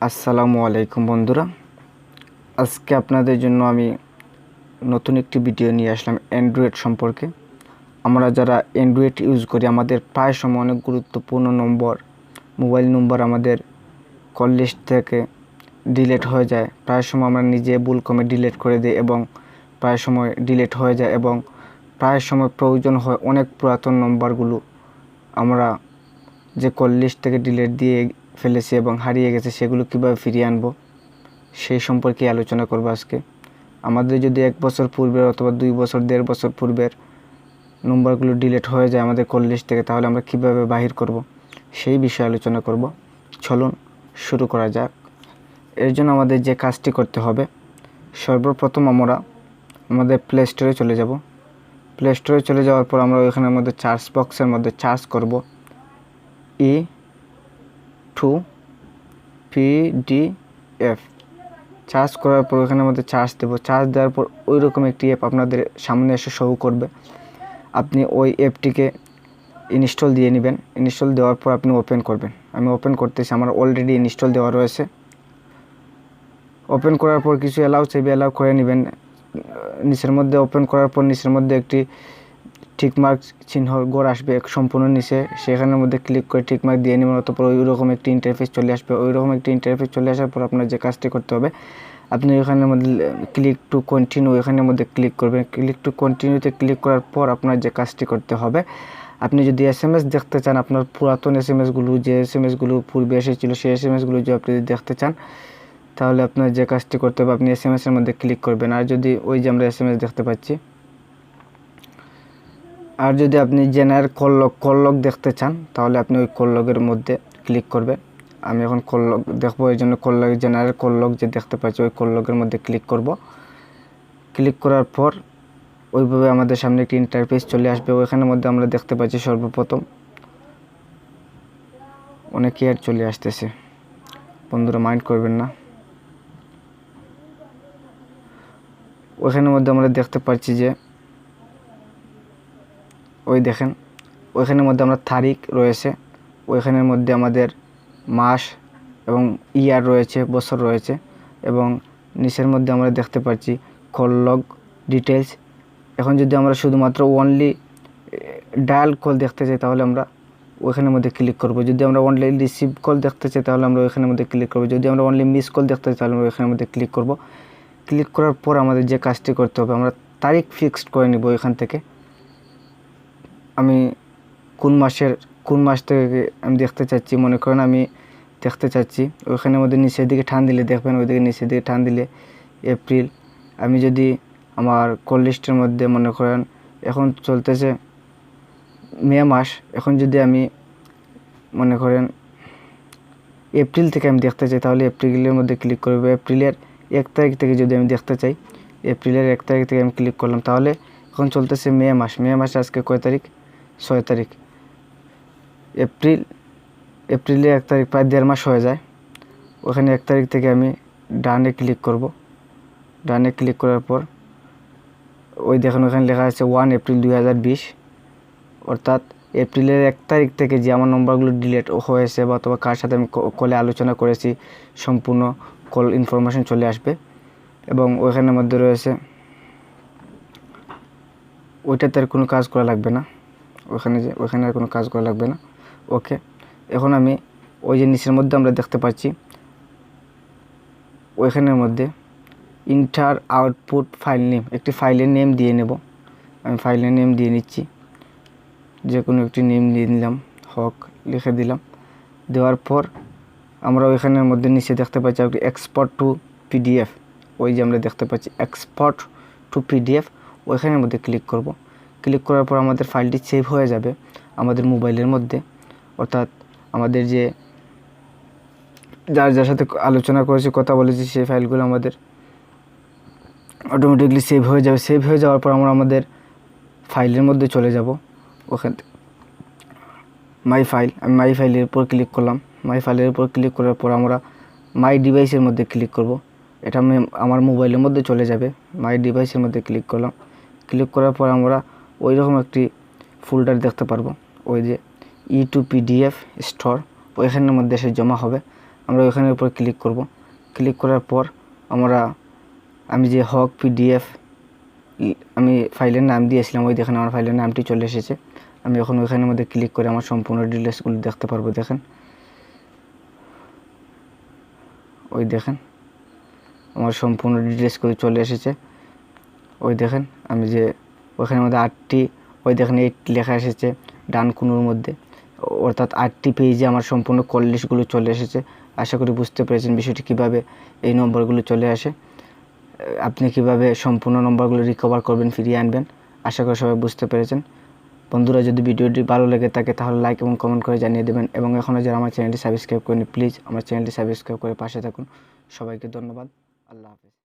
আসসালামু আলাইকুম বন্ধুরা, আজকে আপনাদের জন্য আমি নতুন একটি ভিডিও নিয়ে আসলাম অ্যান্ড্রয়েড সম্পর্কে। আমরা যারা অ্যান্ড্রয়েড ইউজ করি আমাদের প্রায় সময় অনেক গুরুত্বপূর্ণ মোবাইল নম্বর আমাদের কল লিস্ট থেকে ডিলিট হয়ে যায়। প্রায় সময় আমরা নিজে ভুলক্রমে ডিলিট করে দিই এবং প্রায় সময় ডিলিট হয়ে যায় এবং প্রায় সময় প্রয়োজন হয় অনেক পুরাতন নম্বরগুলো আমরা যে কল লিস্ট থেকে ডিলিট দিয়ে ফেলেছি এবং হারিয়ে গেছে সেগুলো কীভাবে ফিরিয়ে আনবো সেই সম্পর্কে আলোচনা করব আজকে। আমাদের যদি 1 বছর পূর্বের অথবা 2 বছর 1.5 বছর পূর্বের নম্বরগুলো ডিলিট হয়ে যায় আমাদের কল লিস্ট থেকে, তাহলে আমরা কীভাবে বাহির করব সেই বিষয়ে আলোচনা করব। চলুন শুরু করা যাক। এর জন্য আমাদের যে কাজটি করতে হবে, সর্বপ্রথম আমরা আমাদের প্লে স্টোরে চলে যাব। প্লে স্টোরে চলে যাওয়ার পর আমরা ওইখানের মধ্যে সার্চ বক্সের মধ্যে সার্চ করব E2PDF। চার্জ করার পর ওখানের মধ্যে চার্জ দেবো। চার্জ দেওয়ার পর ওই রকম একটি অ্যাপ আপনাদের সামনে এসে শো করবে। আপনি ওই অ্যাপটিকে ইনস্টল দিয়ে নেবেন। ইনস্টল দেওয়ার পর আপনি ওপেন করবেন। আমি ওপেন করতেছি, আমার অলরেডি ইনস্টল দেওয়া রয়েছে। ওপেন করার পর কিছু অ্যালাউ চাইবে, অ্যালাউ করে নেবেন। নিচের মধ্যে ওপেন করার পর নিচের মধ্যে একটি টিকমার্ক চিহ্ন ঘর আসবে সম্পূর্ণ নিচে, সেখানের মধ্যে ক্লিক করে টিকমার্ক দিয়ে নেবেন। অতঃপর ওই রকম একটি ইন্টারফেস চলে আসবে। ওই রকম একটি ইন্টারফেস চলে আসার পর আপনার যে কাজটি করতে হবে, আপনি ওখানের মধ্যে ক্লিক টু কন্টিনিউ এখানের মধ্যে ক্লিক করবেন। ক্লিক টু কন্টিনিউতে ক্লিক করার পর আপনার যে কাজটি করতে হবে, আপনি যদি SMS দেখতে চান, আপনার পুরাতন SMS-গুলো যে SMS-গুলো পূর্বে এসেছিলো সেই SMS-গুলো যদি আপনি দেখতে চান, তাহলে আপনার যে কাজটি করতে হবে আপনি SMS-এর মধ্যে ক্লিক করবেন। আর যদি ওই যে আমরা SMS দেখতে পাচ্ছি, আর যদি আপনি জেনারেল কল লগ দেখতে চান তাহলে আপনি ওই কল লগের মধ্যে ক্লিক করবেন। আমি এখন কল লগ দেখবো, এই জন্য call log general call log যে দেখতে পাচ্ছি ওই কল লগের মধ্যে ক্লিক করব। ক্লিক করার পর ওইভাবে আমাদের সামনে একটি ইন্টারফেস চলে আসবে। ওইখানের মধ্যে আমরা দেখতে পাচ্ছি সর্বপ্রথম অনেক অ্যাড চলে আসতেছে, বন্ধুরা মাইন্ড করবেন না। ওইখানের মধ্যে আমরা দেখতে পাচ্ছি যে ওই দেখেন ওইখানের মধ্যে আমরা তারিখ রয়েছে, ওইখানের মধ্যে আমাদের মাস এবং ইয়ার রয়েছে, বছর রয়েছে এবং নিচের মধ্যে আমরা দেখতে পাচ্ছি কল লগ ডিটেলস। এখন যদি আমরা শুধুমাত্র অনলি ডায়াল কল দেখতে চাই তাহলে আমরা ওইখানের মধ্যে ক্লিক করব। যদি আমরা অনলি রিসিভ কল দেখতে চাই তাহলে আমরা ওইখানের মধ্যে ক্লিক করব। যদি আমরা অনলি মিস কল দেখতে চাই তাহলে আমরা ওইখানের মধ্যে ক্লিক করব। ক্লিক করার পর আমাদের যে কাজটি করতে হবে, আমরা তারিখ ফিক্সড করে নিব। এখান থেকে আমি কোন মাস থেকে আমি দেখতে চাচ্ছি, মনে করেন আমি দেখতে চাচ্ছি ওইখানের মধ্যে নিচের দিকে টান দিলে দেখবেন, ওইদিকে নিচের দিকে টান দিলে এপ্রিল। আমি যদি আমার কল লিস্টের মধ্যে মনে করেন এখন চলতেছে মে মাস, এখন যদি আমি মনে করেন এপ্রিল থেকে আমি দেখতে চাই তাহলে এপ্রিলের মধ্যে ক্লিক করব। এপ্রিলের 1 তারিখ থেকে যদি আমি দেখতে চাই, এপ্রিলের 1 তারিখ থেকে আমি ক্লিক করলাম। তাহলে এখন চলতেছে মে মাস। মে মাসে আজকে কয় তারিখ? 6 তারিখ। এপ্রিলের 1 তারিখ প্রায় 1.5 মাস হয়ে যায়। ওখানে 1 তারিখ থেকে আমি ডানে ক্লিক করব। ডানে ক্লিক করার পর ওই দেখেন ওখানে লেখা আছে 1 এপ্রিল 2020, অর্থাৎ এপ্রিলের 1 তারিখ থেকে যে আমার নম্বরগুলো ডিলিট হয়েছে বা অথবা কার সাথে আমি কলে আলোচনা করেছি সম্পূর্ণ কল ইনফরমেশন চলে আসবে। এবং ওইখানের মধ্যে রয়েছে ওইটাতে আর কোনো কাজ করা লাগবে না, ওইখানে আর কোনো কাজ করা লাগবে না। ওকে, এখন আমি ওই যে নিচের মধ্যে আমরা দেখতে পাচ্ছি ওইখানের মধ্যে ইন্টার আউটপুট ফাইল নেম, একটি ফাইলের নেম দিয়ে নেব। আমি ফাইলের নেম দিয়ে নিচ্ছি, যে কোনো একটি নেম দিয়ে নিলাম, হক লিখে দিলাম। দেওয়ার পর আমরা ওইখানের মধ্যে নিচে দেখতে পাচ্ছি এক্সপোর্ট টু PDF। ওই যে আমরা দেখতে পাচ্ছি এক্সপোর্ট টু PDF, ওইখানের মধ্যে ক্লিক করব। ক্লিক করার পর আমাদের ফাইলটি সেভ হয়ে যাবে আমাদের মোবাইলের মধ্যে, অর্থাৎ আমাদের যে যার সাথে আলোচনা করেছি, কথা বলেছি, সেই ফাইলগুলো আমাদের অটোমেটিকলি সেভ হয়ে যাবে। সেভ হয়ে যাওয়ার পর আমরা আমাদের ফাইলের মধ্যে চলে যাব। ওখান মাই ফাইল, আমি মাই ফাইলের উপর ক্লিক করলাম। মাই ফাইলের উপর ক্লিক করার পর আমরা মাই ডিভাইসের মধ্যে ক্লিক করব। এটা আমি আমার মোবাইলের মধ্যে চলে যাবে। মাই ডিভাইসের মধ্যে ক্লিক করলাম। ক্লিক করার পর আমরা ওই রকম একটি ফোল্ডার দেখতে পারবো, ওই যে E2PDF স্টোর, ওইখানের মধ্যে এসে জমা হবে। আমরা ওইখানের উপর ক্লিক করব। ক্লিক করার পর আমি যে হক পিডিএফ আমি ফাইলের নাম দিয়েছিলাম, ওই দেখেন আমার ফাইলের নামটি চলে এসেছে। আমি এখন ওইখানের মধ্যে ক্লিক করে আমার সম্পূর্ণ ডিটেলসগুলো দেখতে পারবো। দেখেন, ওই দেখেন আমার সম্পূর্ণ ডিটেলসগুলো চলে এসেছে। ওই দেখেন আমি যে ওইখানের মধ্যে 8টি, ওই দেখেন 8 লেখা এসেছে ডান কোণের মধ্যে, অর্থাৎ 8টি পেজে আমার সম্পূর্ণ কল লিস্টগুলো চলে এসেছে। আশা করি বুঝতে পেরেছেন বিষয়টি কীভাবে এই নম্বরগুলো চলে আসে, আপনি কিভাবে সম্পূর্ণ নম্বরগুলো রিকভার করবেন, ফিরিয়ে আনবেন। আশা করি সবাই বুঝতে পেরেছেন। বন্ধুরা, যদি ভিডিওটি ভালো লেগে থাকে তাহলে লাইক এবং কমেন্ট করে জানিয়ে দেবেন, এবং এখনও যারা আমার চ্যানেলটি সাবস্ক্রাইব করেনি প্লিজ আমার চ্যানেলটি সাবস্ক্রাইব করে পাশে থাকুন। সবাইকে ধন্যবাদ। আল্লাহ হাফেজ।